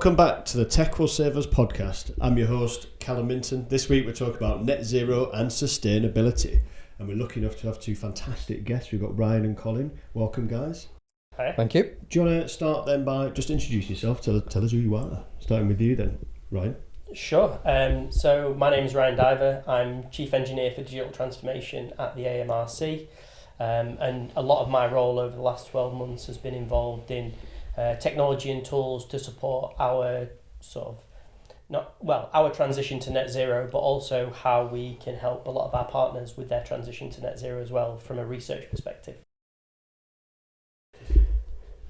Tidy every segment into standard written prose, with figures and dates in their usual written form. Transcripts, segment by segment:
Welcome back to the Tech Will Save Us podcast. I'm your host, Callum Minton. This week we're talking about net zero and sustainability. And we're lucky enough to have two fantastic guests. We've got Ryan and Colin. Welcome, guys. Hi. Thank you. Do you want to start then by just introducing yourself? Tell us who you are. Starting with you then, Ryan. Sure. So my name is Ryan Diver. I'm Chief Engineer for Digital Transformation at the AMRC. And a lot of my role over the last 12 months has been involved in technology and tools to support our our transition to net zero, but also how we can help a lot of our partners with their transition to net zero as well from a research perspective.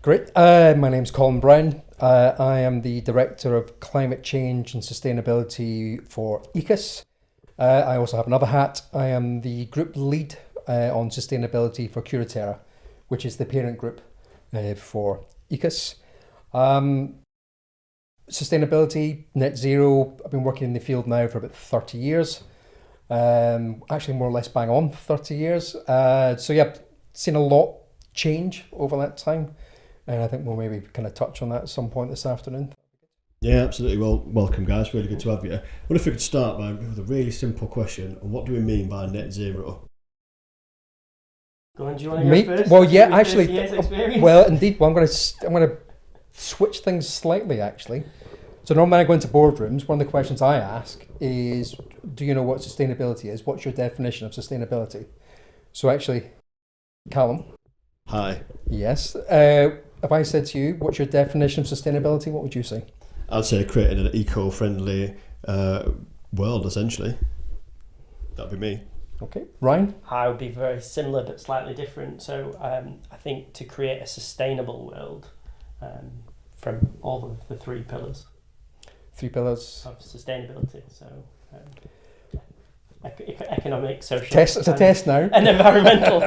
Great. My name's Colin Brown. I am the Director of Climate Change and Sustainability for Ecus. I also have another hat. I am the Group Lead on Sustainability for Curaterra, which is the parent group for Ecus. Sustainability, net zero, I've been working in the field now for about 30 years. Actually more or less bang on 30 years. Seen a lot change over that time. And I think we'll maybe kind of touch on that at some point this afternoon. Yeah, absolutely. Well, welcome, guys. Really good to have you. What if we could start with a really simple question? What do we mean by net zero? Go on, do you want to go first? Well, yeah, actually, well, indeed. Well, I'm going to switch things slightly, actually. So normally when I go into boardrooms, one of the questions I ask is, do you know what sustainability is? What's your definition of sustainability? So actually, Callum. Hi. Yes. If I said to you, what's your definition of sustainability, what would you say? I'd say creating an eco-friendly world, essentially. That'd be me. Okay. Ryan? I would be very similar but slightly different. So I think to create a sustainable world from all of the three pillars. Three pillars. Of sustainability. So economic, social... It's a test now. And environmental.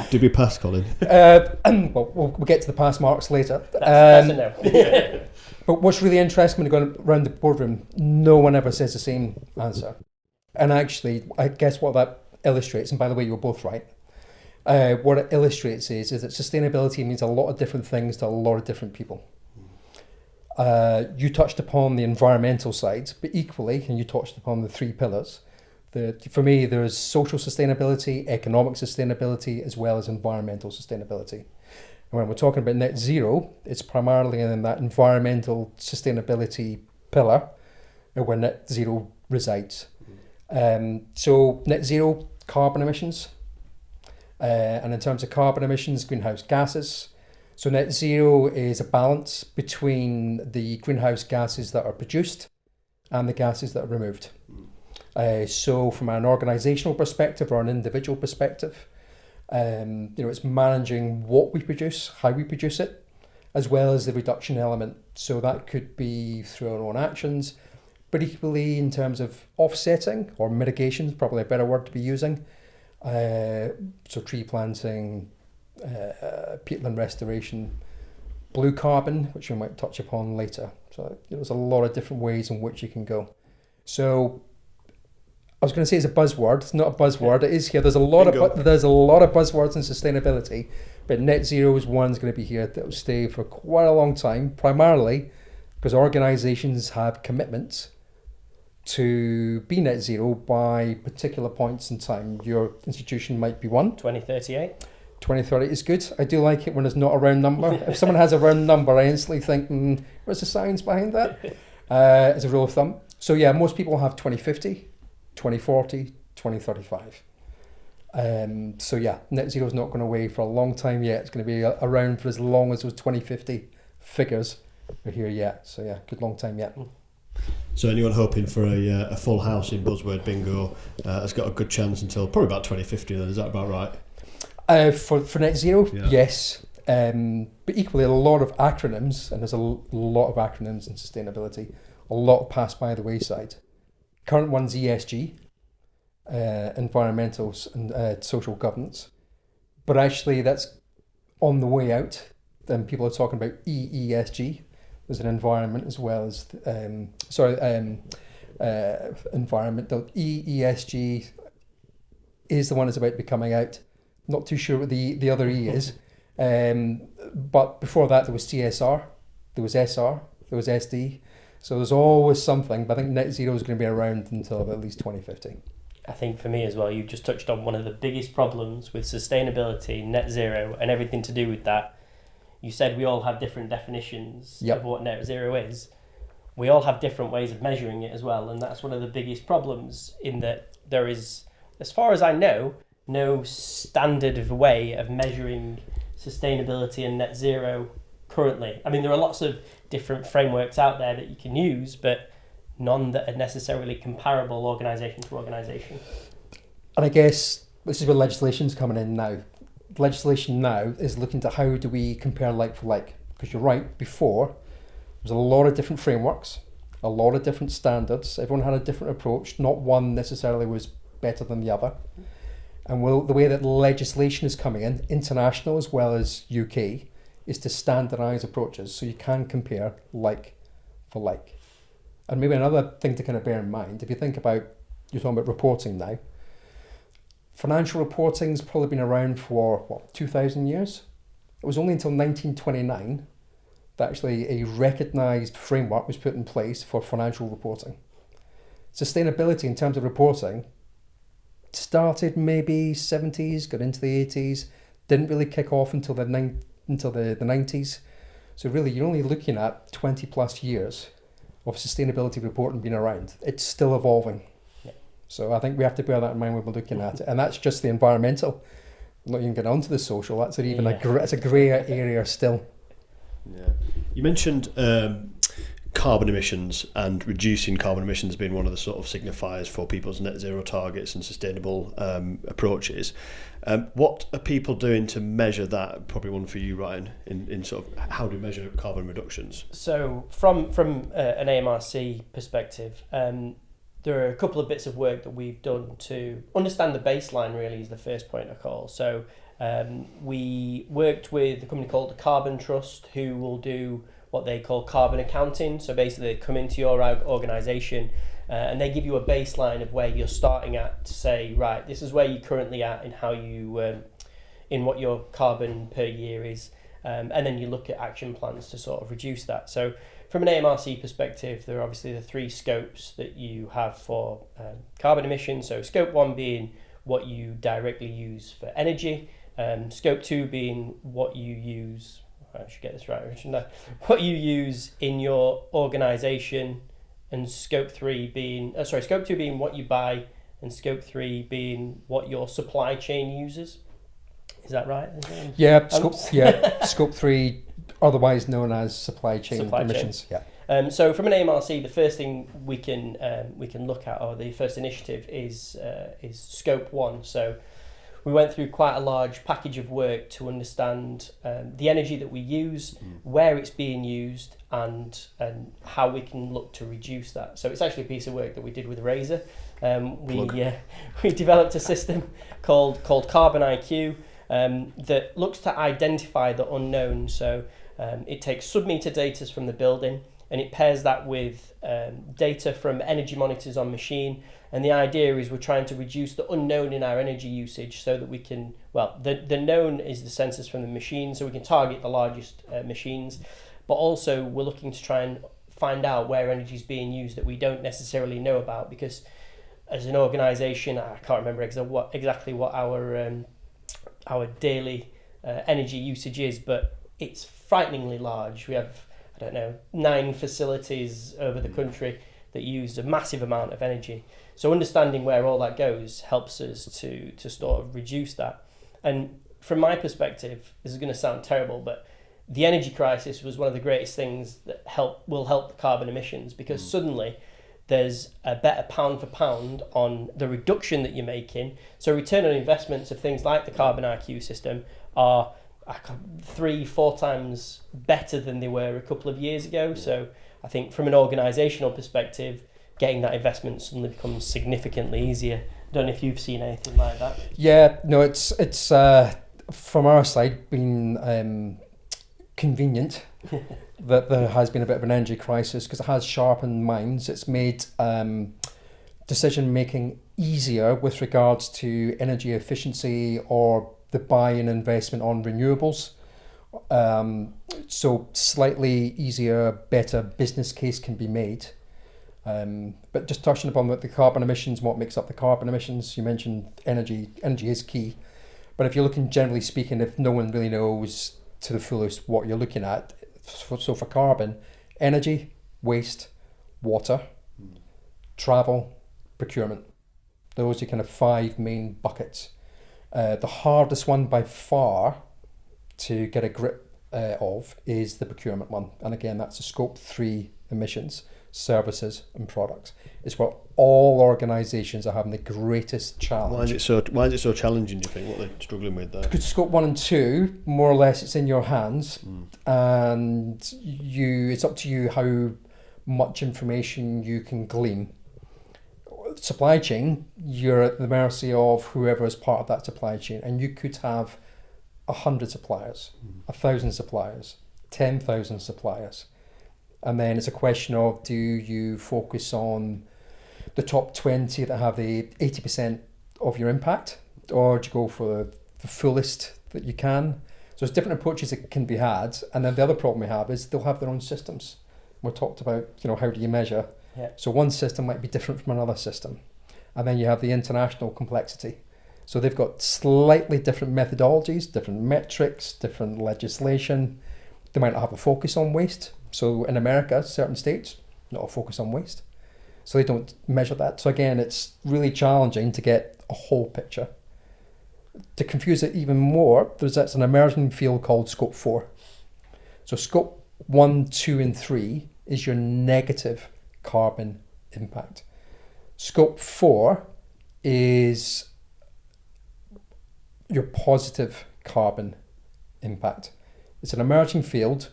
Did we pass, Colin? Well, we'll get to the pass marks later. That's a no. But what's really interesting when you go around the boardroom, no one ever says the same answer. And actually, I guess what that illustrates, and by the way, you were both right, what it illustrates is that sustainability means a lot of different things to a lot of different people. You touched upon the environmental side, but equally, and you touched upon the three pillars, for me, there's social sustainability, economic sustainability, as well as environmental sustainability. And when we're talking about net zero, it's primarily in that environmental sustainability pillar where net zero resides. So net zero carbon emissions, and in terms of carbon emissions, greenhouse gases. So net zero is a balance between the greenhouse gases that are produced and the gases that are removed. So from an organisational perspective or an individual perspective, it's managing what we produce, how we produce it, as well as the reduction element. So that could be through our own actions, but equally in terms of offsetting or mitigation is probably a better word to be using. So tree planting, peatland restoration, blue carbon, which we might touch upon later. So there's a lot of different ways in which you can go. So I was going to say it's a buzzword. It's not a buzzword. It is here. There's a lot of buzzwords in sustainability, but net zero is one's going to be here that will stay for quite a long time, primarily because organisations have commitments to be net zero by particular points in time. Your institution might be one. 2038. 2030 is good. I do like it when there's not a round number. If someone has a round number, I instantly think, where's the science behind that? As a rule of thumb. So yeah, most people have 2050. 2040, 2035. So yeah, net zero is not going away for a long time yet. It's going to be around for as long as those 2050 figures are here yet. So yeah, good long time yet. So anyone hoping for a full house in buzzword bingo has got a good chance until probably about 2050 then, is that about right? For net zero, yeah. Yes. But equally a lot of acronyms, and there's a lot of acronyms in sustainability, a lot pass by the wayside. Current one's ESG, environmental and social governance, but actually that's on the way out. Then people are talking about EESG. There's an environment as well as environment. The EESG is the one that's about to be coming out. Not too sure what the other E is, but before that there was CSR, there was SR, there was SD. So there's always something, but I think net zero is going to be around until at least 2050. I think for me as well, you just touched on one of the biggest problems with sustainability, net zero, and everything to do with that. You said we all have different definitions of what net zero is. We all have different ways of measuring it as well, and that's one of the biggest problems, in that there is, as far as I know, no standard way of measuring sustainability and net zero currently. I mean, there are lots of different frameworks out there that you can use, but none that are necessarily comparable organisation to organisation. And I guess this is where legislation's coming in now. Legislation now is looking to how do we compare like for like. Because you're right, before, there was a lot of different frameworks, a lot of different standards. Everyone had a different approach. Not one necessarily was better than the other. And the way that legislation is coming in, international as well as UK, is to standardise approaches so you can compare like for like. And maybe another thing to kind of bear in mind, if you think about, you're talking about reporting now, financial reporting's probably been around for, 2,000 years? It was only until 1929 that actually a recognised framework was put in place for financial reporting. Sustainability in terms of reporting started maybe 70s, got into the 80s, didn't really kick off until the 90s. So really, you're only looking at 20 plus years of sustainability reporting being around. It's still evolving. Yeah. So I think we have to bear that in mind when we're looking at it. And that's just the environmental. I'm not even getting onto the social. That's even it's a grey area still. Yeah. You mentioned carbon emissions and reducing carbon emissions being one of the sort of signifiers for people's net zero targets and sustainable approaches. What are people doing to measure that? Probably one for you, Ryan, in sort of how do you measure carbon reductions? So from an AMRC perspective, there are a couple of bits of work that we've done to understand the baseline, really, is the first point of call. So we worked with a company called the Carbon Trust, who will do what they call carbon accounting. So basically they come into your organisation and they give you a baseline of where you're starting at to say, right, this is where you're currently at in how you, in what your carbon per year is. And then you look at action plans to sort of reduce that. So from an AMRC perspective, there are obviously the three scopes that you have for carbon emissions. So scope 1 being what you directly use for energy, scope 2 being what you use, I should get this right, shouldn't I? What you use in your organisation, and scope 2 being what you buy, and scope 3 being what your supply chain uses. Is that right? Yeah, scope 3, otherwise known as supply chain emissions. Yeah. So from an AMRC, the first thing we can look at, or the first initiative, is scope 1. So we went through quite a large package of work to understand the energy that we use, where it's being used, and how we can look to reduce that. So it's actually a piece of work that we did with Razor. We developed a system called Carbon IQ that looks to identify the unknown. So it takes sub-meter data from the building, and it pairs that with data from energy monitors on machine. And the idea is we're trying to reduce the unknown in our energy usage so that we can, the known is the sensors from the machine, so we can target the largest machines. But also we're looking to try and find out where energy is being used that we don't necessarily know about, because as an organisation, I can't remember exactly what our daily energy usage is, but it's frighteningly large. We have, 9 facilities over the country that use a massive amount of energy. So understanding where all that goes helps us to sort of reduce that. And from my perspective, this is going to sound terrible, but the energy crisis was one of the greatest things that will help the carbon emissions, because suddenly there's a better pound for pound on the reduction that you're making. So return on investments of things like the Carbon IQ system are 3-4 times better than they were a couple of years ago. So I think from an organisational perspective, getting that investment suddenly becomes significantly easier. I don't know if you've seen anything like that. Yeah, no, it's from our side been convenient that there has been a bit of an energy crisis, because it has sharpened minds. It's made decision making easier with regards to energy efficiency or the buy-in investment on renewables, So slightly easier, better business case can be made. But just touching upon the carbon emissions, what makes up the carbon emissions, you mentioned energy. Energy is key. But if you're looking, generally speaking, if no one really knows to the fullest what you're looking at, so for carbon, energy, waste, water, travel, procurement. Those are kind of 5 main buckets. The hardest one by far to get a grip of is the procurement one. And again, that's the scope 3 emissions, services and products. It's where all organisations are having the greatest challenge. Why is it so challenging, do you think? What they're struggling with there? Because scope 1 and 2, more or less, it's in your hands, and it's up to you how much information you can glean. Supply chain, you're at the mercy of whoever is part of that supply chain, and you could have 100 suppliers, 1,000 suppliers, 10,000 suppliers. And then it's a question of, do you focus on the top 20 that have the 80% of your impact, or do you go for the fullest that you can? So there's different approaches that can be had. And then the other problem we have is they'll have their own systems. We talked about, how do you measure? Yeah. So one system might be different from another system. And then you have the international complexity. So they've got slightly different methodologies, different metrics, different legislation. They might not have a focus on waste. So in America, certain states, not a focus on waste. So they don't measure that. So again, it's really challenging to get a whole picture. To confuse it even more, that's an emerging field called scope 4. So scope 1, 2 and 3 is your negative carbon impact. Scope 4 is your positive carbon impact. It's an emerging field.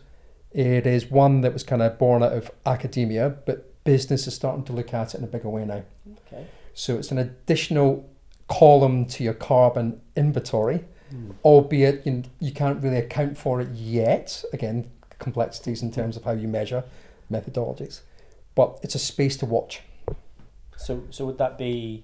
It is one that was kind of born out of academia, but business is starting to look at it in a bigger way now. Okay. So it's an additional column to your carbon inventory, albeit you can't really account for it yet. Again, complexities in terms of how you measure, methodologies. But it's a space to watch. So would that be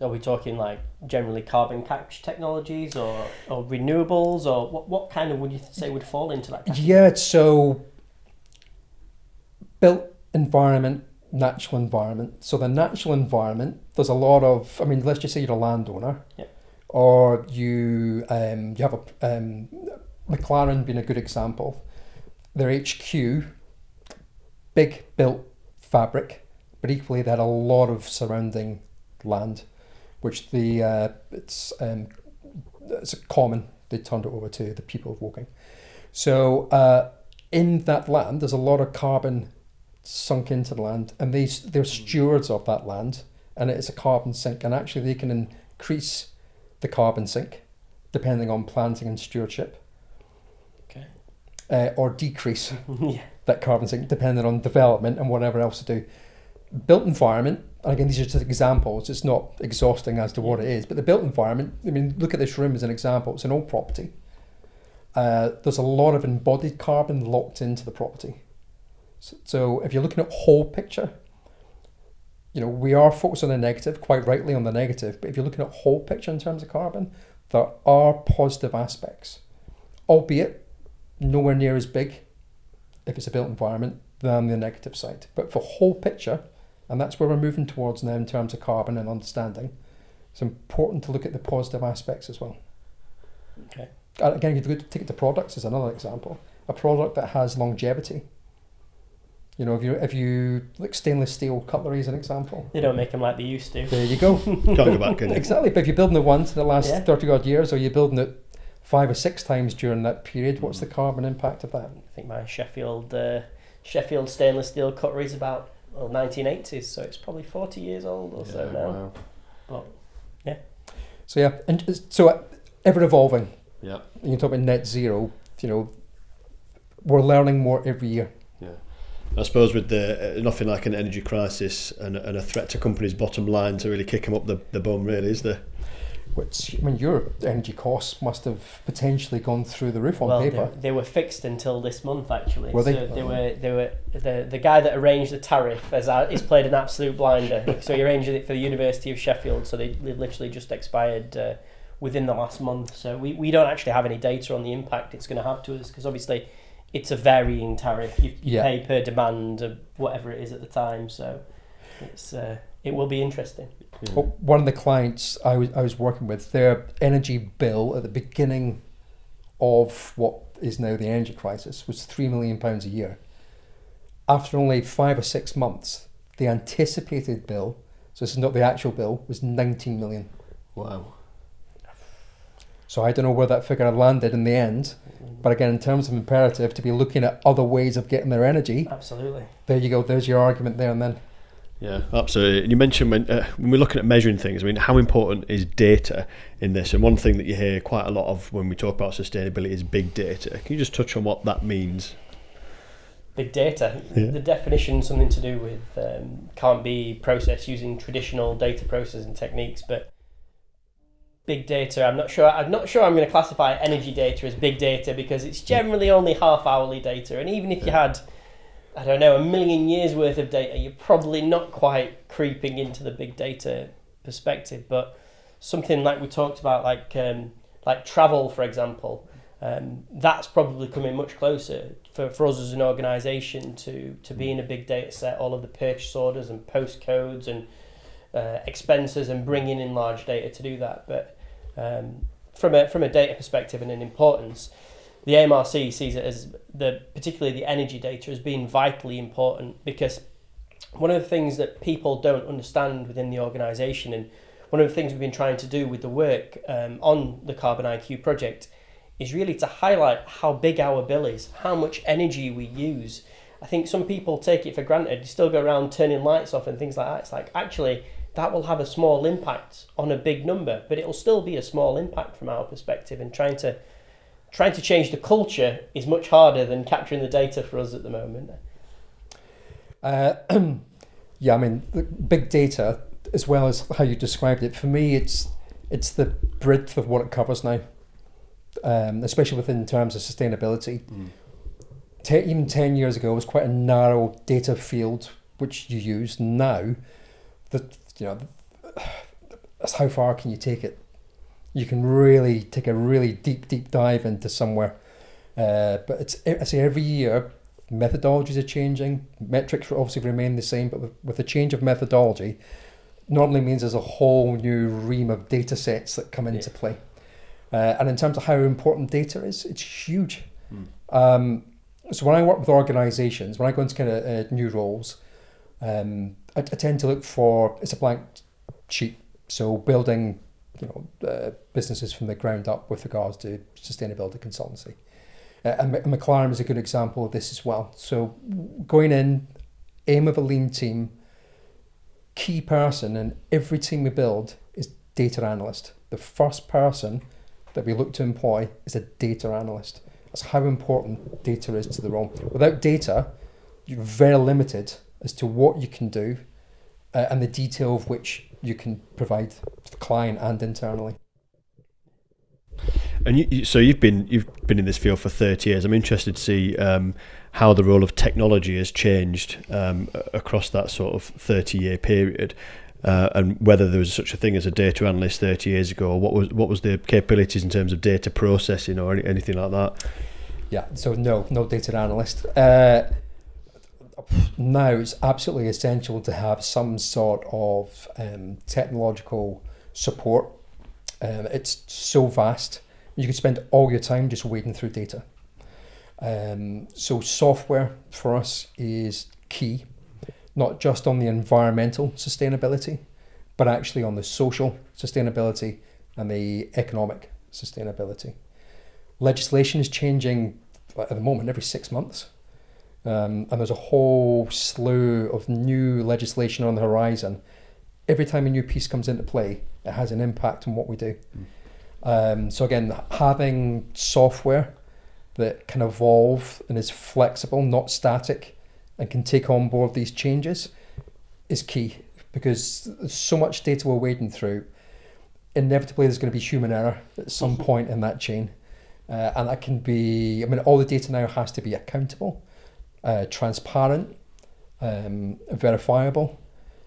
are we talking like generally carbon capture technologies or renewables, or what kind of would you say would fall into that category? Yeah, so built environment, natural environment. So the natural environment, there's a lot of, let's just say you're a landowner, or you have a McLaren being a good example. Their HQ, big built fabric, but equally they had a lot of surrounding land, which it's common. They turned it over to the people of Woking. So in that land, there's a lot of carbon sunk into the land, and they're stewards of that land, and it is a carbon sink. And actually, they can increase the carbon sink depending on planting and stewardship, or decrease that carbon sink depending on development and whatever else to do. Built environment. And again, these are just examples. It's not exhausting as to what it is, but the built environment, look at this room as an example. It's an old property. There's a lot of embodied carbon locked into the property. So if you're looking at whole picture, we are focused on the negative, quite rightly on the negative, but if you're looking at whole picture in terms of carbon, there are positive aspects, albeit nowhere near as big if it's a built environment than the negative side. But for whole picture, and that's where we're moving towards now in terms of carbon and understanding, it's important to look at the positive aspects as well. Okay. And again, you take it to products as another example. A product that has longevity. If you like stainless steel cutlery as an example. They don't make them like they used to. There you go. Can't go back, can you? Exactly. But if you're building it once in the last 30 odd years, or you're building it 5 or 6 times during that period, what's the carbon impact of that? I think my Sheffield stainless steel cutlery is about 1980s, so it's probably 40 years old or so now. Wow. But yeah. So and so ever evolving. Yeah. You talk about net zero. We're learning more every year. Yeah. I suppose with nothing like an energy crisis and a threat to companies' bottom line to really kick them up the bum, really, is there? Which, your energy costs must have potentially gone through the roof on paper. They were fixed until this month, actually. Were they? So they were the guy that arranged the tariff he's played an absolute blinder. So he arranged it for the University of Sheffield. So they literally just expired within the last month. So we don't actually have any data on the impact it's going to have to us, because obviously it's a varying tariff. You pay per demand of whatever it is at the time. So it will be interesting. Yeah. One of the clients I was working with, their energy bill at the beginning of what is now the energy crisis was £3 million a year. After only 5 or 6 months, the anticipated bill, so this is not the actual bill, was 19 million. Wow. So I don't know where that figure landed in the end, but again, in terms of imperative to be looking at other ways of getting their energy, absolutely. There you go. There's your argument there and then. Yeah, absolutely. And you mentioned when we're looking at measuring things, I mean, how important is data in this? And one thing that you hear quite a lot of when we talk about sustainability is big data. Can you just touch on what that means? Big data. Yeah. The definition, something to do with can't be processed using traditional data processing techniques, but big data, I'm not sure I'm going to classify energy data as big data, because it's generally only half-hourly data, and even if you had, I don't know, 1 million years worth of data, you're probably not quite creeping into the big data perspective. But something like we talked about, like travel, for example, that's probably coming much closer for us as an organisation to being a big data set, all of the purchase orders and postcodes and expenses, and bringing in large data to do that. But from a data perspective and an importance, the AMRC sees it as particularly the energy data as being vitally important, because one of the things that people don't understand within the organisation, and one of the things we've been trying to do with the work on the Carbon IQ project, is really to highlight how big our bill is, how much energy we use. I think some people take it for granted. You still go around turning lights off and things like that. It's like, actually, that will have a small impact on a big number, but it will still be a small impact from our perspective. And trying to change the culture is much harder than capturing the data for us at the moment. Yeah, I mean, the big data, as well as how you described it, for me, it's the breadth of what it covers now, especially within terms of sustainability. Even 10 years ago, it was quite a narrow data field which you use. Now, that's how far can you take it? You can really take a really deep dive into somewhere. But I say every year, methodologies are changing. Metrics will obviously remain the same, but with the change of methodology, normally means there's a whole new ream of data sets that come into play. And in terms of how important data is, it's huge. So when I work with organisations, when I go into kind of new roles, I tend to look for, it's a blank sheet. So building businesses from the ground up with regards to sustainability consultancy. And McLaren is a good example of this as well. So going in, aim of a lean team, key person in every team we build is data analyst. The first person that we look to employ is a data analyst. That's how important data is to the role. Without data, you're very limited as to what you can do and the detail of which you can provide to the client and internally. And so you've been in this field for 30 years. I'm interested to see how the role of technology has changed across that sort of 30-year period, and whether there was such a thing as a data analyst 30 years ago, or what was the capabilities in terms of data processing or anything like that? Yeah, so no data analyst. Now it's absolutely essential to have some sort of technological support. It's so vast. You could spend all your time just wading through data. So software for us is key, not just on the environmental sustainability, but actually on the social sustainability and the economic sustainability. Legislation is changing at the moment every 6 months. And there's a whole slew of new legislation on the horizon. Every time a new piece comes into play, it has an impact on what we do. So again, having software that can evolve and is flexible, not static, and can take on board these changes is key, because there's so much data we're wading through. Inevitably, there's going to be human error at some point in that chain. And that can be, all the data now has to be accountable, transparent, verifiable.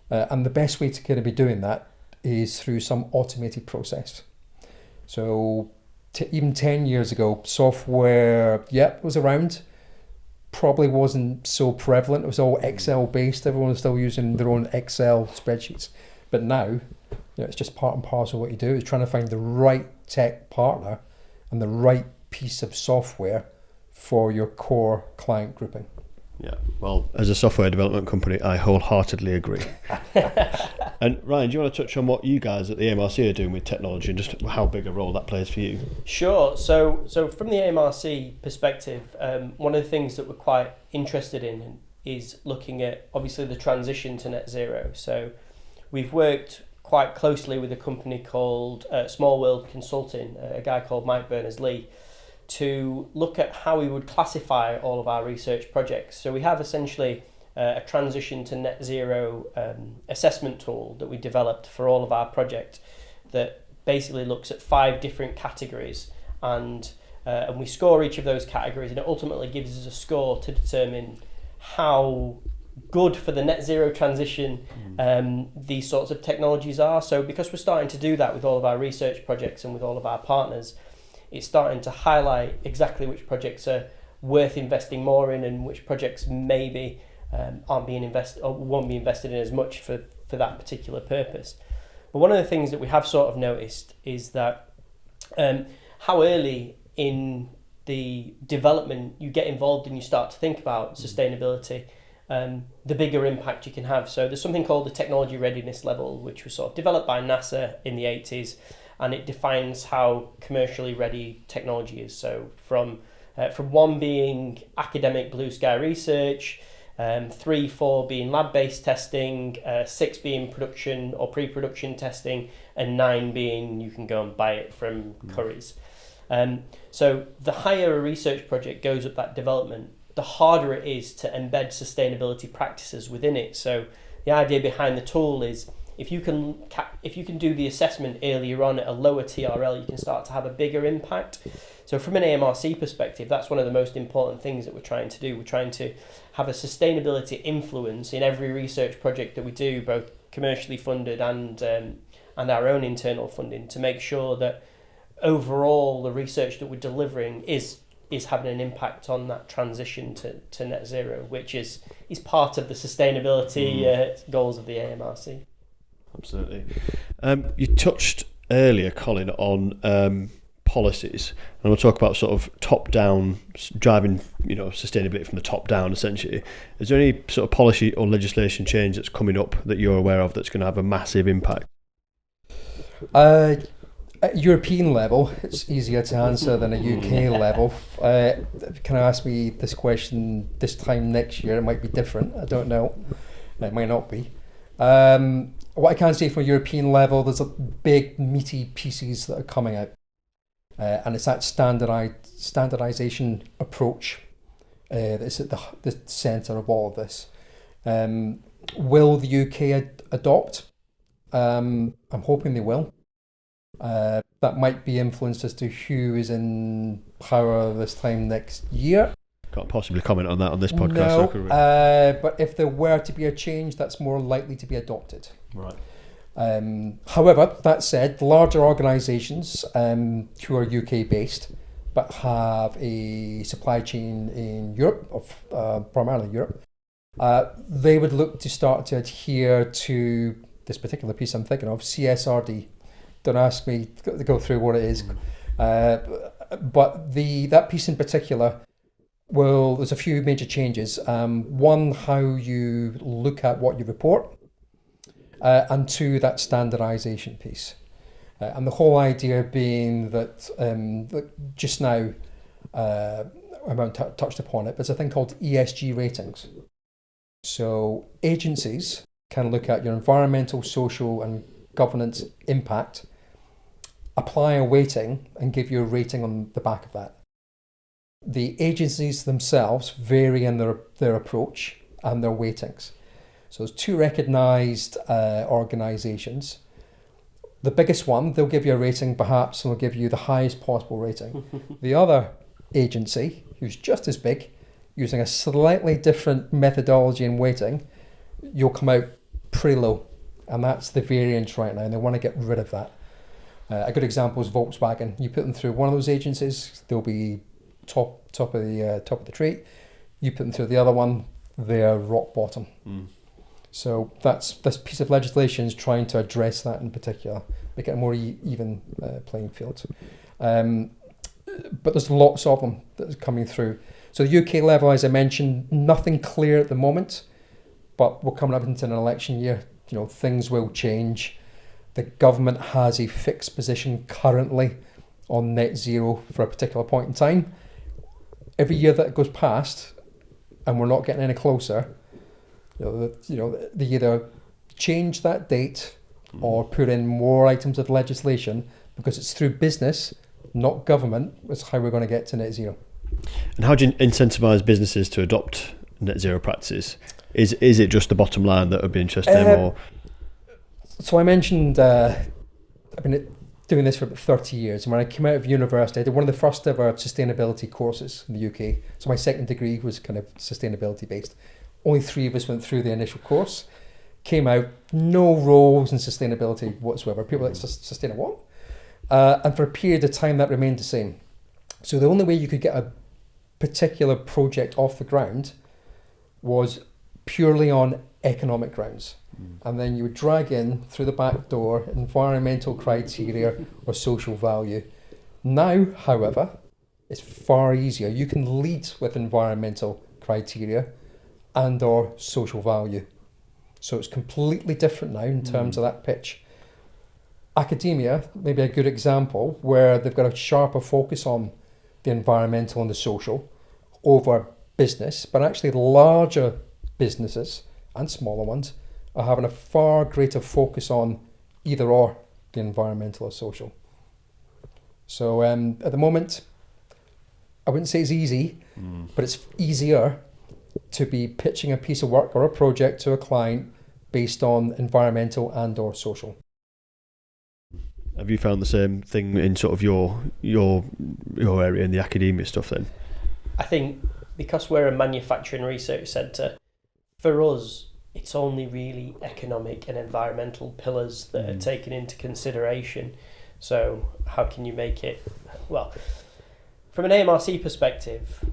And the best way to kind of be doing that is through some automated process. So even 10 years ago, software, was around. Probably wasn't so prevalent. It was all Excel based. Everyone was still using their own Excel spreadsheets. But now, it's just part and parcel of what you do. Is trying to find the right tech partner and the right piece of software for your core client grouping. Yeah, well, as a software development company, I wholeheartedly agree. And Ryan, do you want to touch on what you guys at the AMRC are doing with technology and just how big a role that plays for you? Sure. So from the AMRC perspective, one of the things that we're quite interested in is looking at, obviously, the transition to net zero. So we've worked quite closely with a company called Small World Consulting, a guy called Mike Berners-Lee, to look at how we would classify all of our research projects. So we have essentially a transition to net zero assessment tool that we developed for all of our project that basically looks at 5 different categories, and we score each of those categories, and it ultimately gives us a score to determine how good for the net zero transition these sorts of technologies are. So because we're starting to do that with all of our research projects and with all of our partners, it's starting to highlight exactly which projects are worth investing more in and which projects maybe aren't being invested or won't be invested in as much for that particular purpose. But one of the things that we have sort of noticed is that how early in the development you get involved and you start to think about sustainability, the bigger impact you can have. So there's something called the technology readiness level, which was sort of developed by NASA in the 80s, and it defines how commercially ready technology is. So from 1 being academic blue sky research, 3, 4 being lab-based testing, 6 being production or pre-production testing, and 9 being you can go and buy it from Currys. So the higher a research project goes up that development, the harder it is to embed sustainability practices within it. So the idea behind the tool is if you can do the assessment earlier on at a lower TRL, you can start to have a bigger impact. So from an AMRC perspective, that's one of the most important things that we're trying to do. We're trying to have a sustainability influence in every research project that we do, both commercially funded and our own internal funding, to make sure that overall the research that we're delivering is having an impact on that transition to net zero, which is part of the sustainability goals of the AMRC. Absolutely. You touched earlier, Colin, on policies, and we'll talk about sort of top-down driving, sustainability from the top down. Essentially, is there any sort of policy or legislation change that's coming up that you're aware of that's going to have a massive impact? At European level, it's easier to answer than a UK level. Can I ask me this question this time next year? It might be different. I don't know. It might not be. What I can say from a European level, there's a big meaty pieces that are coming out, and it's that standardisation approach that's at the centre of all of this. Will the UK adopt? I'm hoping they will. That might be influenced as to who is in power this time next year. Can't possibly comment on that on this podcast. No, but if there were to be a change, that's more likely to be adopted. Right. However, that said, larger organisations who are UK based but have a supply chain in Europe, primarily Europe, they would look to start to adhere to this particular piece I'm thinking of, CSRD. Don't ask me to go through what it is, but that piece in particular, there's a few major changes. One, how you look at what you report, and 2, that standardisation piece. And the whole idea being that just now, I haven't touched upon it, but there's a thing called ESG ratings. So agencies can look at your environmental, social and governance impact, apply a weighting and give you a rating on the back of that. The agencies themselves vary in their approach and their weightings. So there's 2 recognised organisations. The biggest one, they'll give you a rating perhaps, and will give you the highest possible rating. The other agency, who's just as big, using a slightly different methodology and weighting, you'll come out pretty low. And that's the variance right now, and they want to get rid of that. A good example is Volkswagen. You put them through one of those agencies, they'll be top of the tree. You put them through the other one, they're rock bottom. So this piece of legislation is trying to address that in particular, make it a more even playing field. But there's lots of them that are coming through. So the UK level, as I mentioned, nothing clear at the moment, but we're coming up into an election year. Things will change. The government has a fixed position currently on net zero for a particular point in time. Every year that goes past, and we're not getting any closer, they either change that date or put in more items of legislation, because it's through business, not government, is how we're going to get to net zero. And how do you incentivise businesses to adopt net zero practices? Is it just the bottom line that would be interesting, or? So I mentioned I've been doing this for about 30 years, and when I came out of university, I did one of the first ever sustainability courses in the UK. So my second degree was kind of sustainability based. Only 3 of us went through the initial course. Came out, no roles in sustainability whatsoever. People like, sustain what? And for a period of time that remained the same. So the only way you could get a particular project off the ground was purely on economic grounds. And then you would drag in through the back door environmental criteria or social value. Now, however, it's far easier. You can lead with environmental criteria and or social value. So it's completely different now in terms of that pitch. Academia, maybe a good example, where they've got a sharper focus on the environmental and the social over business, but actually larger businesses and smaller ones are having a far greater focus on either or, the environmental or social. So at the moment, I wouldn't say it's easy, but it's easier to be pitching a piece of work or a project to a client based on environmental and or social. Have you found the same thing in sort of your area in the academia stuff then? I think because we're a manufacturing research centre, for us, it's only really economic and environmental pillars that are taken into consideration. So how can you make it? Well, from an AMRC perspective,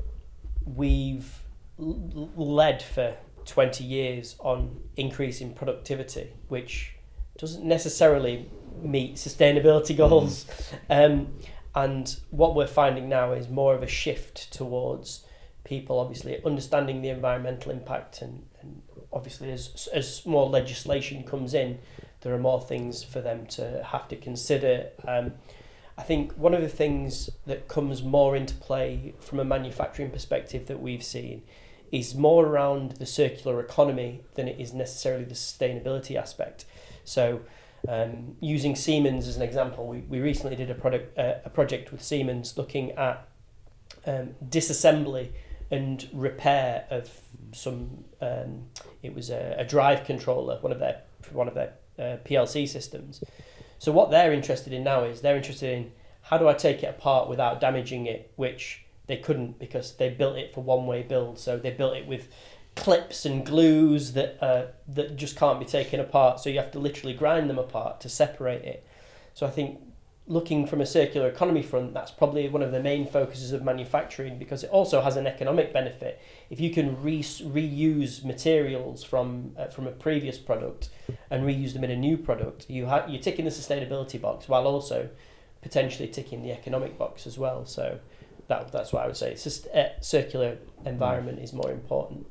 we've led for 20 years on increasing productivity, which doesn't necessarily meet sustainability goals. And what we're finding now is more of a shift towards people obviously understanding the environmental impact, and obviously as more legislation comes in, there are more things for them to have to consider. I think one of the things that comes more into play from a manufacturing perspective that we've seen is more around the circular economy than it is necessarily the sustainability aspect. So using Siemens as an example, we recently did a project with Siemens looking at disassembly and repair of some. It was a drive controller, one of their PLC systems. So what they're interested in now is they're interested in how do I take it apart without damaging it, which they couldn't because they built it for one-way build. So they built it with clips and glues that just can't be taken apart. So you have to literally grind them apart to separate it. So I think looking from a circular economy front, that's probably one of the main focuses of manufacturing, because it also has an economic benefit. If you can reuse materials from a previous product and reuse them in a new product, you're ticking the sustainability box while also potentially ticking the economic box as well. So that's what I would say. It's just circular environment is more important.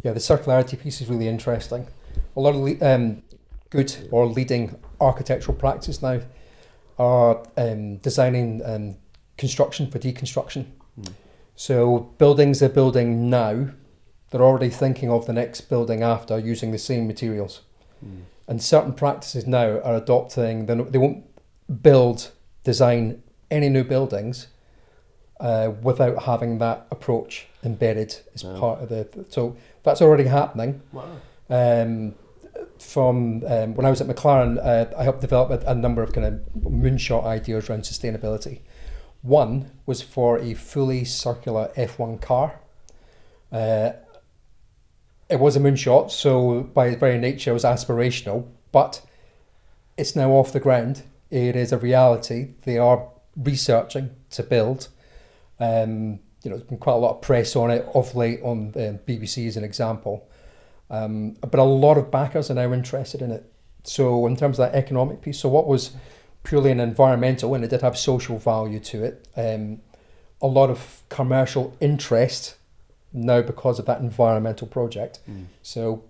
Yeah, the circularity piece is really interesting. A lot of good or leading architectural practices now are designing construction for deconstruction. So buildings they're building now, they're already thinking of the next building after using the same materials. And certain practices now are adopting, they won't design any new buildings without having that approach embedded as part of so that's already happening. Wow. From when I was at McLaren, I helped develop a number of kind of moonshot ideas around sustainability. One was for a fully circular F1 car. It was a moonshot, so by its very nature it was aspirational, but it's now off the ground It is a reality. They are researching to build. There's been quite a lot of press on it of late on BBC as an example. But a lot of backers are now interested in it. So in terms of that economic piece, so what was purely an environmental, and it did have social value to it, a lot of commercial interest now because of that environmental project. So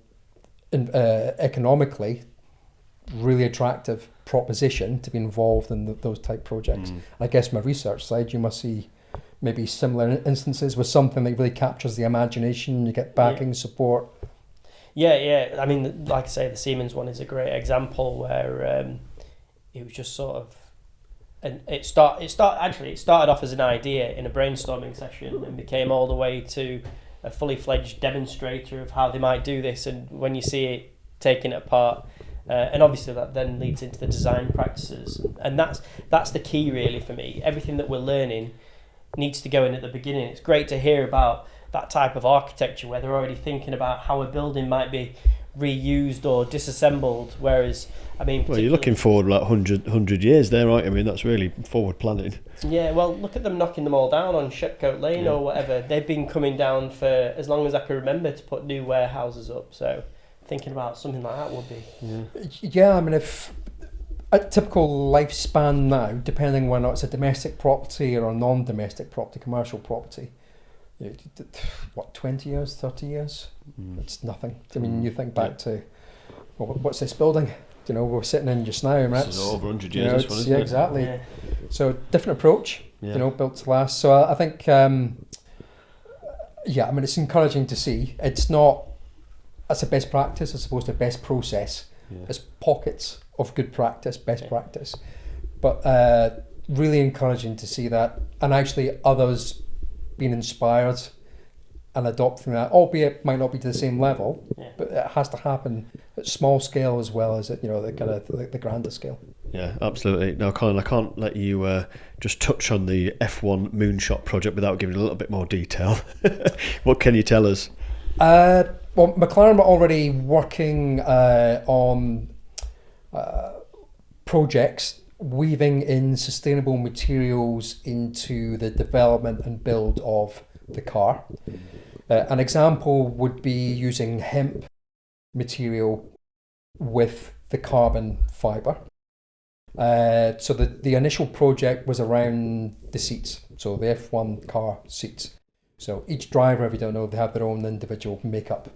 economically, really attractive proposition to be involved in those type projects. I guess my research side, you must see maybe similar instances with something that really captures the imagination, you get backing, support. Yeah. I mean, like I say, the Siemens one is a great example where it was just sort of, and it started off as an idea in a brainstorming session and became all the way to a fully fledged demonstrator of how they might do this. And when you see it taking it apart, and obviously that then leads into the design practices, and that's the key really for me. Everything that we're learning needs to go in at the beginning. It's great to hear about that type of architecture where they're already thinking about how a building might be reused or disassembled, whereas well, you're looking forward like 100 years there, right? I mean, that's really forward planning. Yeah, well, look at them knocking them all down on Shepcote Lane or whatever. They've been coming down for as long as I can remember to put new warehouses up, so thinking about something like that would be... Yeah, I mean, if a typical lifespan now, depending whether or not it's a domestic property or a non-domestic property, commercial property, 20 years, 30 years? It's nothing. I mean, you think back to, what's this building? We're sitting in just now. And this is over 100 years, this one, isn't it? Exactly. Yeah. So different approach, built to last. So I think, it's encouraging to see. It's not, as a best practice as opposed to best process. It's pockets of good practice, best practice. But really encouraging to see that, and actually others being inspired and adopting that, albeit it might not be to the same level, but it has to happen at small scale as well as at the kind of the grander scale. Yeah, absolutely. Now, Colin, I can't let you just touch on the F1 moonshot project without giving a little bit more detail. What can you tell us? Well, McLaren were already working on projects weaving in sustainable materials into the development and build of the car. An example would be using hemp material with the carbon fibre. So the initial project was around the seats, so the F1 car seats. So each driver, if you don't know, they have their own individual makeup.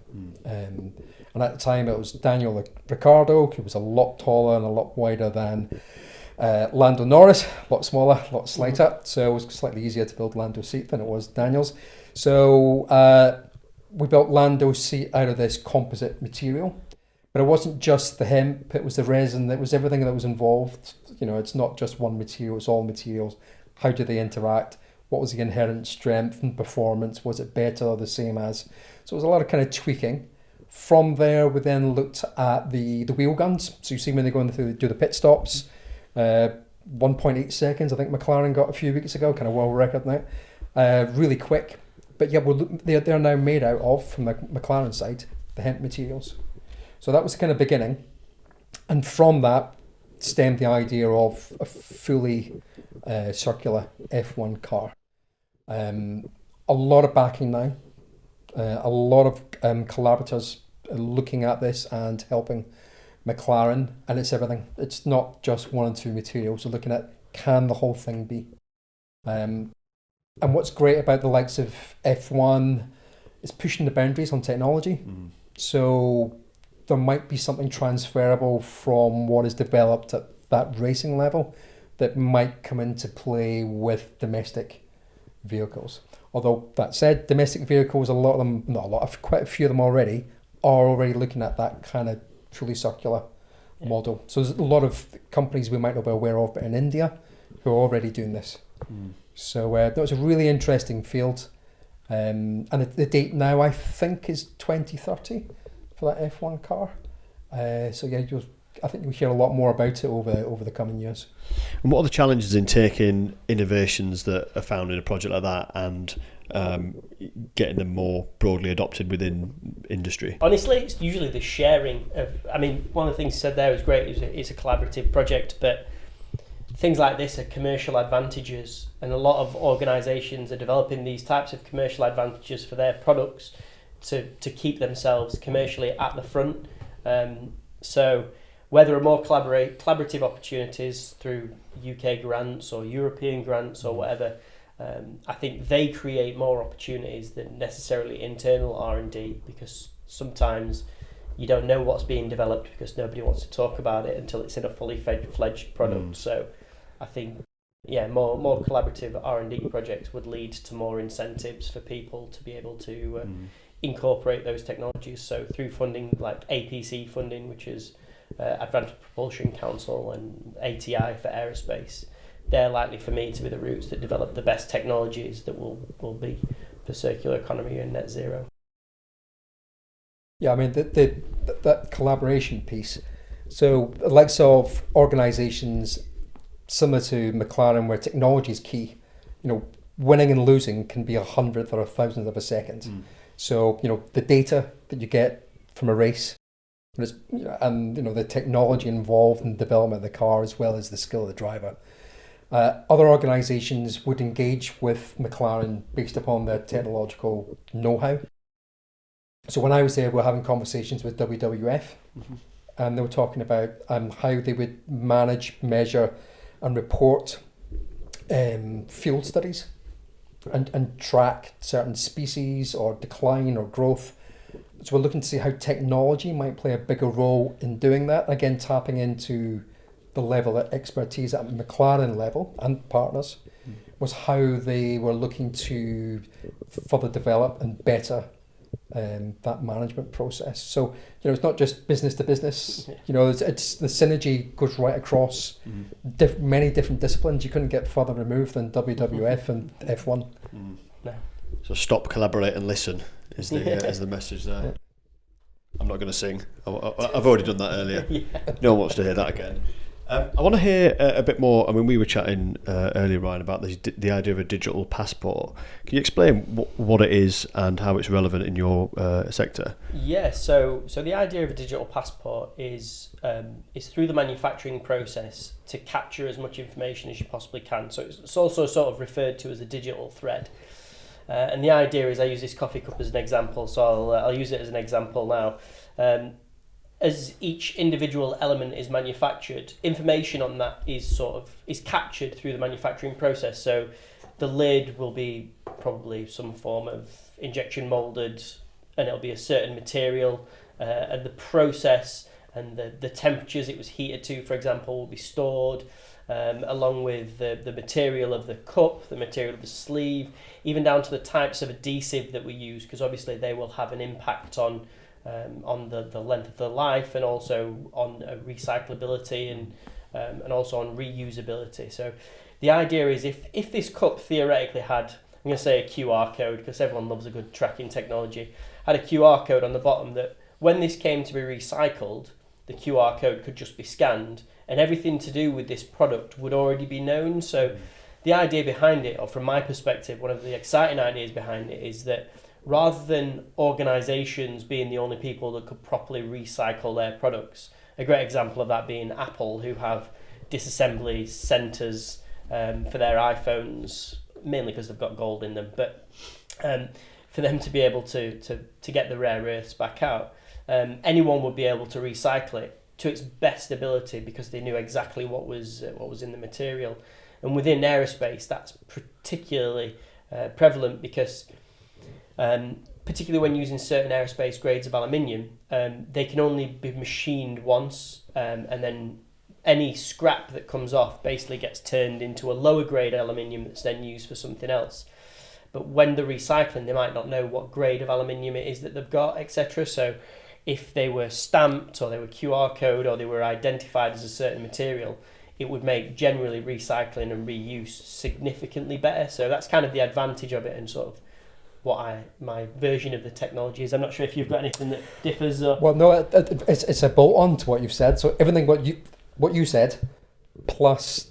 And at the time it was Daniel Ricciardo, who was a lot taller and a lot wider than Lando Norris, a lot smaller, a lot slighter. So it was slightly easier to build Lando's seat than it was Daniel's. So we built Lando's seat out of this composite material. But it wasn't just the hemp, it was the resin, it was everything that was involved. It's not just one material, it's all materials. How do they interact? What was the inherent strength and performance? Was it better or the same as? So it was a lot of kind of tweaking. From there, we then looked at the wheel guns. So you see when they go in through do the pit stops, 1.8 seconds, I think McLaren got a few weeks ago, kind of world record now. Really quick. But yeah, they're now made out of, from the McLaren side, the hemp materials. So that was the kind of beginning. And from that stemmed the idea of a fully circular F1 car. A lot of backing now, a lot of collaborators looking at this and helping McLaren, and it's everything. It's not just one and two materials. We're looking at, can the whole thing be? And what's great about the likes of F1 is pushing the boundaries on technology. So there might be something transferable from what is developed at that racing level that might come into play with domestic vehicles. Although that said, domestic vehicles, quite a few of them already are already looking at that kind of fully circular model. So there's a lot of companies we might not be aware of, but in India, who are already doing this. So that was a really interesting field. And the date now, I think, is 2030 for that F1 car. So yeah, I think you'll hear a lot more about it over the coming years. And what are the challenges in taking innovations that are found in a project like that and getting them more broadly adopted within industry? Honestly, it's usually the sharing of. One of the things you said there was great. It's a collaborative project, but things like this are commercial advantages, and a lot of organisations are developing these types of commercial advantages for their products to keep themselves commercially at the front. So where there are more collaborative opportunities through UK grants or European grants or whatever, I think they create more opportunities than necessarily internal R&D, because sometimes you don't know what's being developed because nobody wants to talk about it until it's in a fully fledged product. So I think, more collaborative R&D projects would lead to more incentives for people to be able to incorporate those technologies. So through funding like APC funding, which is Advanced Propulsion Council, and ATI for aerospace, they're likely for me to be the routes that develop the best technologies that will be for circular economy and net zero. Yeah, I mean, that collaboration piece. So the likes of organisations similar to McLaren, where technology is key, winning and losing can be 100th or 1,000th of a second. So, the data that you get from a race, and the technology involved in the development of the car, as well as the skill of the driver. Other organisations would engage with McLaren based upon their technological know-how. So when I was there, we were having conversations with WWF, and they were talking about how they would manage, measure, and report field studies and track certain species or decline or growth. So we're looking to see how technology might play a bigger role in doing that. Again, tapping into the level of expertise at McLaren level and partners was how they were looking to further develop and better that management process. So, it's not just business to business. It's the synergy goes right across many different disciplines. You couldn't get further removed than WWF and F1. No. So stop, collaborate, and listen is the message there. Yeah. I'm not going to sing. I've already done that earlier. No one wants to hear that again. I want to hear a bit more. I mean, we were chatting earlier, Ryan, about the idea of a digital passport. Can you explain what it is and how it's relevant in your sector? Yeah, so the idea of a digital passport is through the manufacturing process to capture as much information as you possibly can. So it's also sort of referred to as a digital thread. And the idea is, I use this coffee cup as an example, so I'll use it as an example now. As each individual element is manufactured, information on that is captured through the manufacturing process. So the lid will be probably some form of injection molded, and it'll be a certain material, and the process and the temperatures it was heated to, for example, will be stored, along with the material of the cup, the material of the sleeve, even down to the types of adhesive that we use, because obviously they will have an impact on the length of the life, and also on recyclability and also on reusability. So the idea is, if this cup theoretically had, I'm going to say a QR code, because everyone loves a good tracking technology, had a QR code on the bottom that when this came to be recycled, the QR code could just be scanned and everything to do with this product would already be known. So the idea behind it, or from my perspective, one of the exciting ideas behind it, is that rather than organisations being the only people that could properly recycle their products, a great example of that being Apple, who have disassembly centres for their iPhones, mainly because they've got gold in them, but for them to be able to get the rare earths back out, anyone would be able to recycle it to its best ability because they knew exactly what was in the material. And within aerospace, that's particularly prevalent because particularly when using certain aerospace grades of aluminium, they can only be machined once, and then any scrap that comes off basically gets turned into a lower grade aluminium that's then used for something else. But when they're recycling, they might not know what grade of aluminium it is that they've got, etc. So if they were stamped, or they were QR code, or they were identified as a certain material, it would make generally recycling and reuse significantly better. So that's kind of the advantage of it, and sort of my version of the technology is. I'm not sure if you've got anything that differs. Or... Well, no, it's a bolt on to what you've said. So everything what you said, plus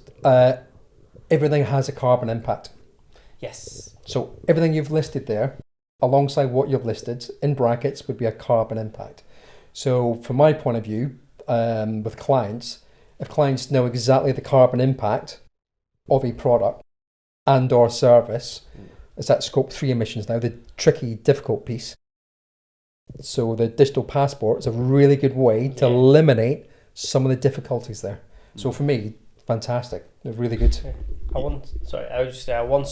everything has a carbon impact. Yes. So everything you've listed there, alongside what you've listed in brackets, would be a carbon impact. So from my point of view, with clients, if clients know exactly the carbon impact of a product and or service. It's that scope 3 emissions now, the tricky, difficult piece. So the digital passport is a really good way to eliminate some of the difficulties there. So for me, fantastic. They're really good. I once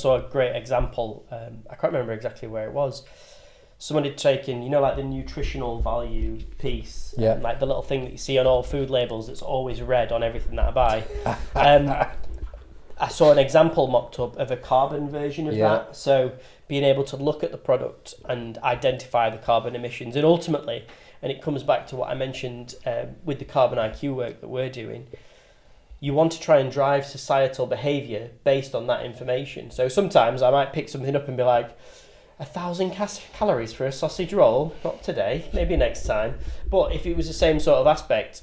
saw a great example. I can't remember exactly where it was. Someone had taken, like the nutritional value piece, like the little thing that you see on all food labels that's always red on everything that I buy. I saw an example mocked up of a carbon version of that. So being able to look at the product and identify the carbon emissions, and ultimately, and it comes back to what I mentioned with the Carbon IQ work that we're doing, you want to try and drive societal behaviour based on that information. So sometimes I might pick something up and be like, 1,000 calories for a sausage roll, not today, maybe next time. But if it was the same sort of aspect,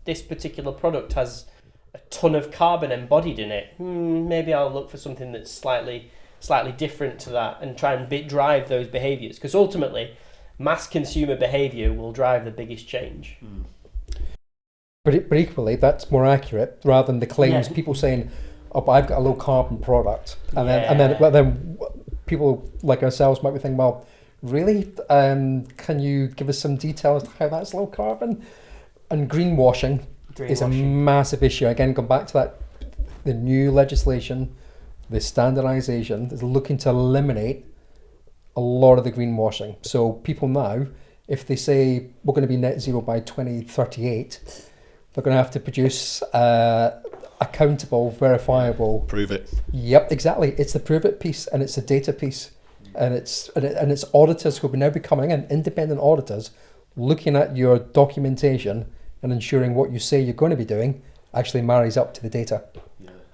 this particular product has a ton of carbon embodied in it, maybe I'll look for something that's slightly different to that and try and drive those behaviours, because ultimately mass consumer behaviour will drive the biggest change. But equally, that's more accurate rather than the claims people saying, but I've got a low carbon product, and then people like ourselves might be thinking, well, really, can you give us some details how that's low carbon? And greenwashing is a massive issue. Again, go back to that, the new legislation, the standardisation is looking to eliminate a lot of the greenwashing. So people now, if they say we're going to be net zero by 2038, they're going to have to produce accountable, verifiable. Prove it. Yep, exactly. It's the prove it piece, and it's the data piece, and it's auditors who will now be coming in, independent auditors, looking at your documentation and ensuring what you say you're going to be doing actually marries up to the data.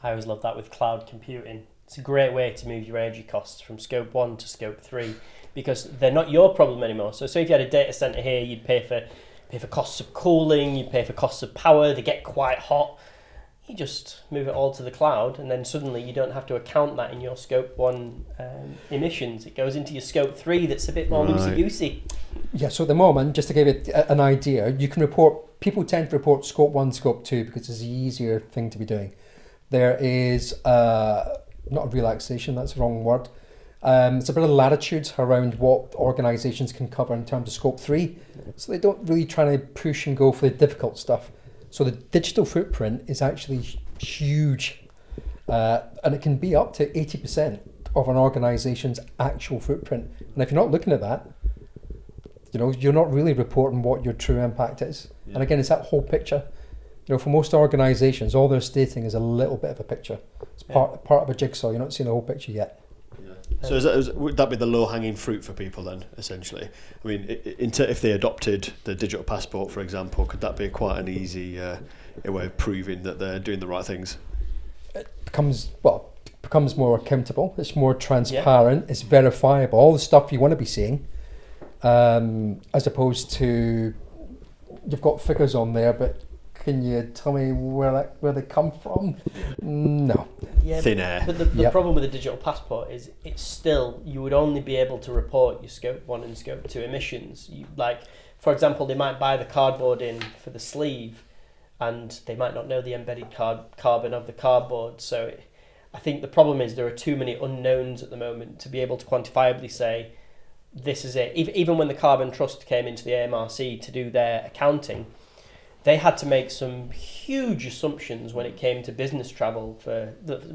I always love that with cloud computing. It's a great way to move your energy costs from scope 1 to scope 3, because they're not your problem anymore. So if you had a data center here, you'd pay for costs of cooling, you pay for costs of power, they get quite hot. You just move it all to the cloud, and then suddenly you don't have to account that in your scope 1 emissions. It goes into your scope 3 that's a bit more loosey-goosey. Yeah, so at the moment, just to give it an idea, you can report, people tend to report scope 1, scope 2 because it's the easier thing to be doing. There is, not a relaxation, that's the wrong word. It's a bit of latitude around what organisations can cover in terms of scope 3. So they don't really try to push and go for the difficult stuff. So the digital footprint is actually huge, and it can be up to 80% of an organisation's actual footprint. And if you're not looking at that, you're not really reporting what your true impact is. Yeah. And again, it's that whole picture. For most organisations, all they're stating is a little bit of a picture. It's part of a jigsaw. You're not seeing the whole picture yet. So would that be the low-hanging fruit for people then, essentially? I mean, if they adopted the digital passport, for example, could that be quite an easy way of proving that they're doing the right things? It becomes more accountable. It's more transparent. It's verifiable. All the stuff you want to be seeing, as opposed to you've got figures on there, but can you tell me where they come from? No. Yeah, thin air. But the problem with the digital passport is it's still, you would only be able to report your scope 1 and scope 2 emissions. For example, they might buy the cardboard in for the sleeve, and they might not know the embedded carbon of the cardboard. So I think the problem is there are too many unknowns at the moment to be able to quantifiably say this is it. Even when the Carbon Trust came into the AMRC to do their accounting, they had to make some huge assumptions when it came to business travel.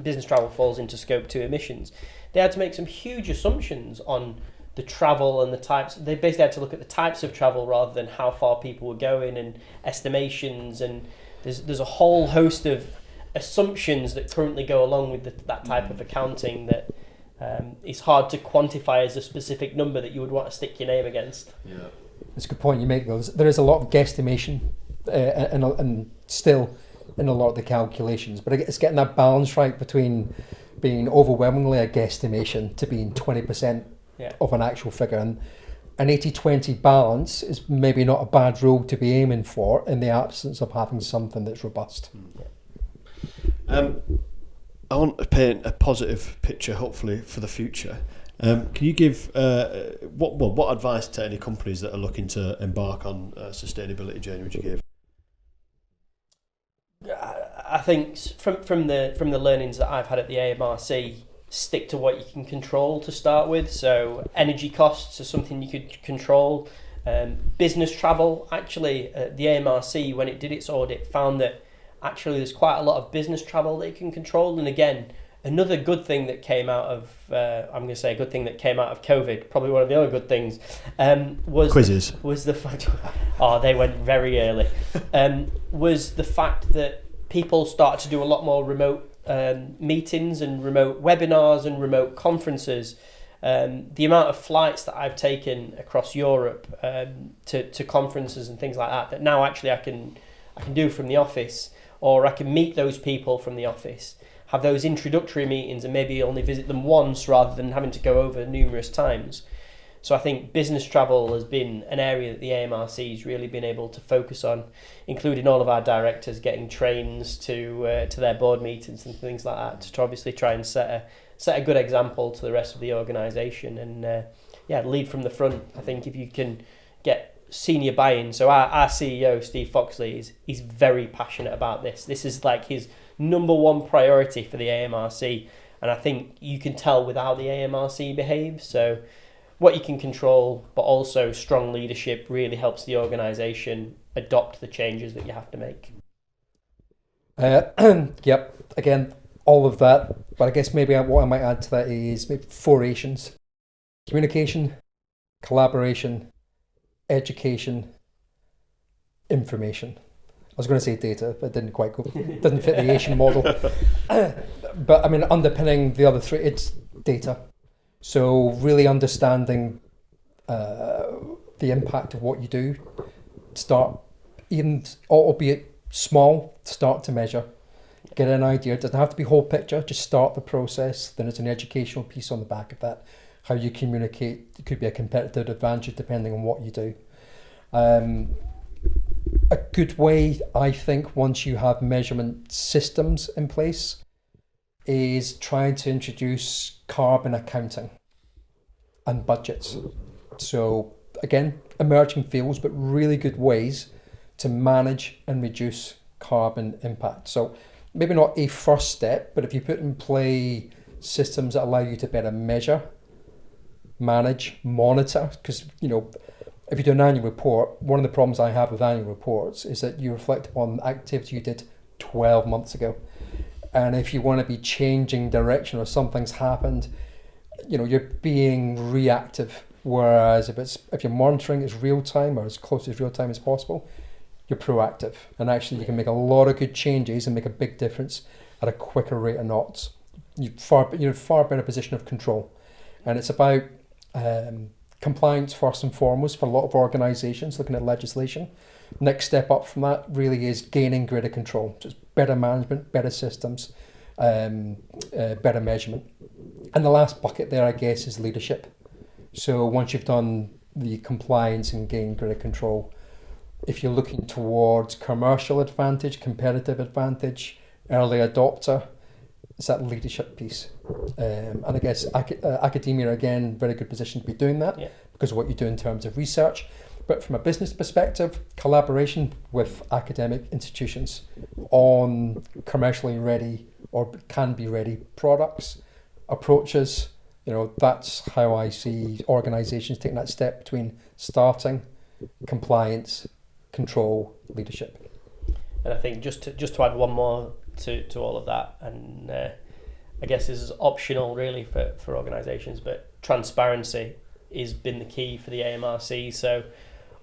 Business travel falls into scope 2 emissions. They had to make some huge assumptions on the travel and the types. They basically had to look at the types of travel rather than how far people were going, and estimations. And there's a whole host of assumptions that currently go along with that type of accounting that it's hard to quantify as a specific number that you would want to stick your name against. Yeah, that's a good point you make, though. There is a lot of guesstimation and still in a lot of the calculations, but it's getting that balance right between being overwhelmingly a guesstimation to being 20% of an actual figure. And an 80-20 balance is maybe not a bad rule to be aiming for in the absence of having something that's robust. I want to paint a positive picture, hopefully, for the future. Can you give what advice to any companies that are looking to embark on a sustainability journey would you give? I think from the learnings that I've had at the AMRC, stick to what you can control to start with. So energy costs are something you could control. Business travel, actually, the AMRC, when it did its audit, found that actually there's quite a lot of business travel that you can control. And again, another good thing that came out of, I'm going to say a good thing that came out of COVID, probably one of the other good things, was quizzes. Was the fact, they went very early, was the fact that people started to do a lot more remote meetings and remote webinars and remote conferences. The amount of flights that I've taken across Europe to conferences and things like that now actually I can do from the office, or I can meet those people from the office, have those introductory meetings and maybe only visit them once rather than having to go over numerous times. So I think business travel has been an area that the AMRC has really been able to focus on, including all of our directors getting trains to their board meetings and things like that, to obviously try and set a good example to the rest of the organisation and lead from the front. I think if you can get senior buy-in, so our CEO Steve Foxley he's very passionate about this. This is like his number one priority for the AMRC, and I think you can tell with how the AMRC behaves. So what you can control, but also strong leadership really helps the organisation adopt the changes that you have to make. Yep, again, all of that, but I guess maybe what I might add to that is maybe 4 Ations: communication, collaboration, education, information. I was going to say data, but it didn't quite go, didn't fit the Asian model. But I mean, underpinning the other 3, it's data. So really understanding the impact of what you do, start, even albeit small, start to measure, get an idea. It doesn't have to be whole picture, just start the process. Then it's an educational piece on the back of that. How you communicate, it could be a competitive advantage depending on what you do. A good way, I think, once you have measurement systems in place, is trying to introduce carbon accounting and budgets. So again, emerging fields, but really good ways to manage and reduce carbon impact. So maybe not a first step, but if you put in play systems that allow you to better measure, manage, monitor, because if you do an annual report, one of the problems I have with annual reports is that you reflect upon activity you did 12 months ago. And if you want to be changing direction or something's happened, you're being reactive. Whereas if you're monitoring, it's real time or as close to real time as possible, you're proactive. And actually you can make a lot of good changes and make a big difference at a quicker rate of knots. You're in a far better position of control. And it's about compliance first and foremost for a lot of organisations looking at legislation. Next step up from that really is gaining greater control. Just better management, better systems, better measurement. And the last bucket there, I guess, is leadership. So once you've done the compliance and gained greater control, if you're looking towards commercial advantage, competitive advantage, early adopter, it's that leadership piece. And I guess academia, again, very good position to be doing that because of what you do in terms of research. But from a business perspective, collaboration with academic institutions on commercially ready or can be ready products, approaches, that's how I see organisations taking that step between starting, compliance, control, leadership. And I think just to add one more to all of that, and I guess this is optional really for organisations, but transparency has been the key for the AMRC. So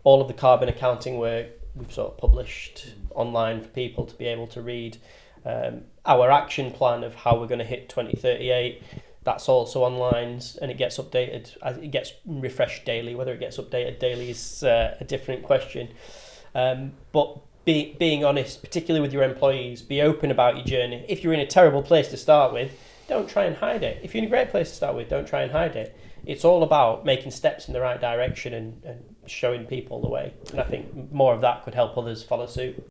all of the carbon accounting work we've sort of published online for people to be able to read. Our action plan of how we're going to hit 2038, that's also online and it gets updated, it gets refreshed daily. Whether it gets updated daily is a different question. But being honest, particularly with your employees, be open about your journey. If you're in a terrible place to start with, don't try and hide it. If you're in a great place to start with, don't try and hide it. It's all about making steps in the right direction and showing people the way. And I think more of that could help others follow suit.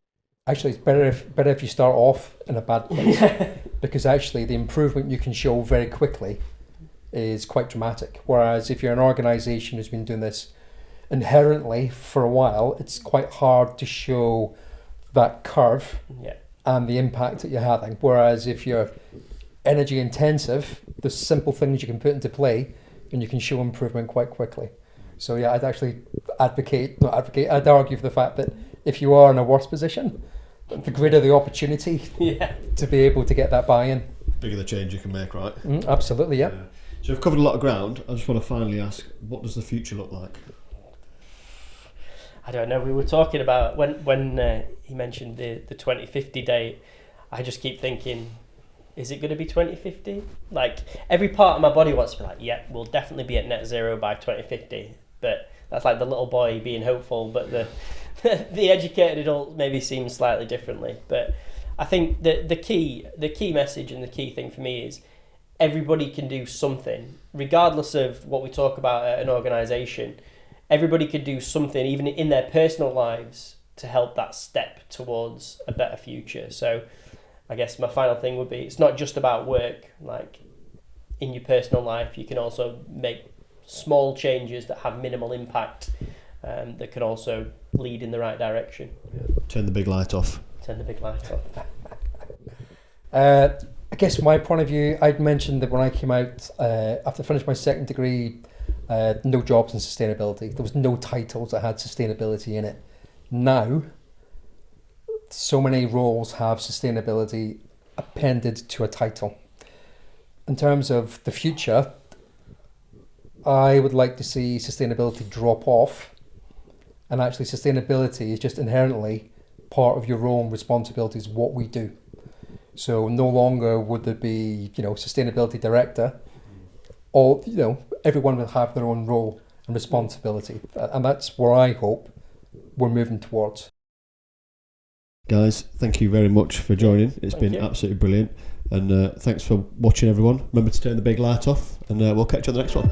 Actually, it's better if you start off in a bad place because actually the improvement you can show very quickly is quite dramatic. Whereas if you're an organisation who's been doing this inherently for a while, it's quite hard to show that curve and the impact that you're having. Whereas if you're energy intensive, there's simple things you can put into play and you can show improvement quite quickly. So yeah, I'd actually I'd argue for the fact that if you are in a worse position, the greater the opportunity to be able to get that buy-in. Bigger the change you can make, right? Absolutely, yeah. So we've covered a lot of ground. I just want to finally ask, what does the future look like? I don't know. We were talking about when he mentioned the 2050 date. I just keep thinking, is it going to be 2050? Like, every part of my body wants to be like, yeah, we'll definitely be at net zero by 2050. But that's like the little boy being hopeful, but the the educated adult maybe seems slightly differently. But I think the key message and the key thing for me is everybody can do something, regardless of what we talk about at an organisation. Everybody could do something, even in their personal lives, to help that step towards a better future. So I guess my final thing would be, it's not just about work. Like, in your personal life, you can also make small changes that have minimal impact, that can also lead in the right direction. Turn the big light off. Turn the big light off. I guess from my point of view, I'd mentioned that when I came out, after I finished my second degree, no jobs in sustainability. There was no titles that had sustainability in it. Now, so many roles have sustainability appended to a title. In terms of the future, I would like to see sustainability drop off, and actually sustainability is just inherently part of your role and responsibilities, what we do. So no longer would there be, sustainability director, or, everyone will have their own role and responsibility. And that's where I hope we're moving towards. Guys, thank you very much for joining. It's been absolutely brilliant. And thanks for watching, everyone. Remember to turn the big light off, and we'll catch you on the next one.